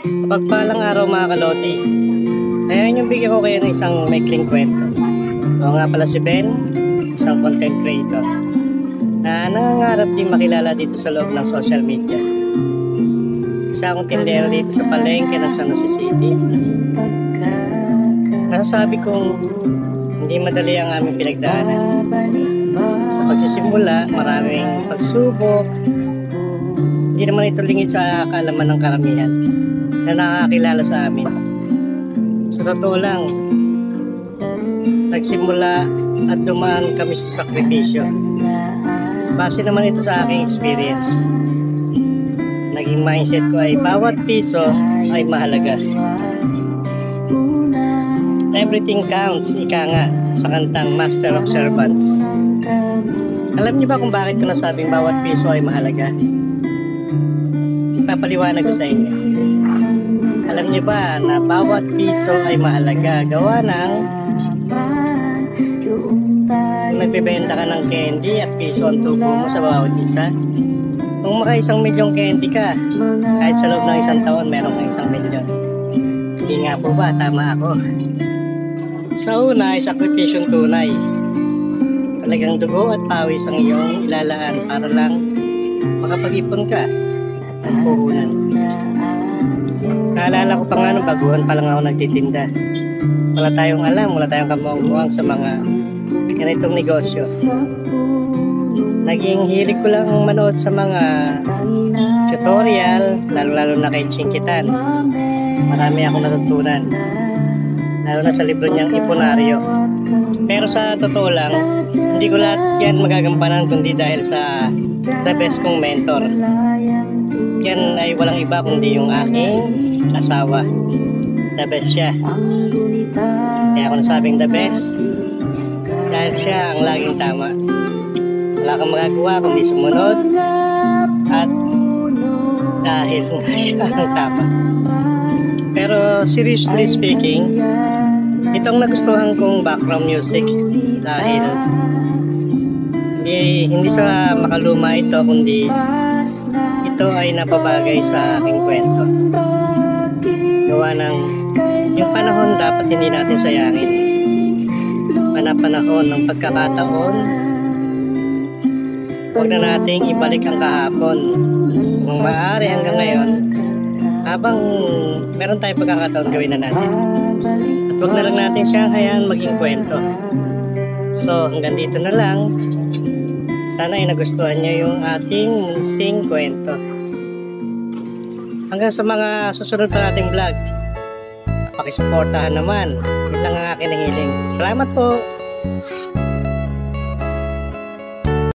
Pagpalang araw mga kalodi. Ayan yung bigyan ko kayo ng isang maikling kwento. Ako nga pala si Ben, isang content creator na nangangarap din makilala dito sa loob ng social media. Isa akong tindero dito sa palengke ng San Jose City. Nasasabi kong hindi madali ang aming pinagdaanan. Sa pagsisimula, maraming pagsubok. Hindi naman ito lingid sa kaalaman ng karamihan na nakakakilala sa amin. Sa totoo lang, nagsimula at dumaan kami sa sakripisyo. Base naman ito sa aking experience. Naging mindset ko ay bawat piso ay mahalaga. Everything counts, ika nga, sa kantang Master of Servants. Alam niyo ba kung bakit ko nasabing bawat piso ay mahalaga? Ipapaliwanag ko sa inyo. Alam niyo ba na bawat piso ay mahalaga? Gawa ng nagbebenta ka ng candy at piso ang tubo mo sa bawat isa. Kung maka 1,000,000 candy ka, kahit sa loob ng isang taon meron kang 1,000,000. Hindi nga po ba? Tama ako. Sa una ay sakripisyong tunay. Talagang dugo at pawis ang iyong ilalaan para lang makapag-ipon ka ng puhunan. Naalala ko pa nga nung baguhan pa lang ako nagtitinda. Wala tayong alam, wala tayong kamuang-muang sa mga ganitong negosyo. Naging hilig ko lang manood sa mga tutorial, lalo-lalo na kay Chinkitan. Marami akong natutunan, lalo na sa libro niyang Iponaryo. Pero sa totoo lang, hindi ko lahat yan magagampanan kundi dahil sa the best kong mentor. Yan ay walang iba kundi yung aking asawa. The best siya. Kaya ako nasabing the best dahil siya ang laging tama. Wala kang magagawa kundi sumunod at dahil nga siya ang tama. Pero seriously speaking, itong nagustuhan kong background music dahil hindi sa makaluma ito kundi ito ay napabagay sa aking kwento. Gawa ng yung panahon dapat hindi natin sayangin. Panahon ng pagkakataon, huwag na nating ibalik ang kahapon. Kung maaari hanggang ngayon, habang meron tayong pagkakataon, gawin na natin. At huwag na lang natin siyang hayaan maging kwento. So hanggang dito na lang. Sana ay nagustuhan niyo yung ating munting kwento. Hanggang sa mga susunod na nating vlog, pakisuportahan naman. Ito ang aking hiling. Salamat po!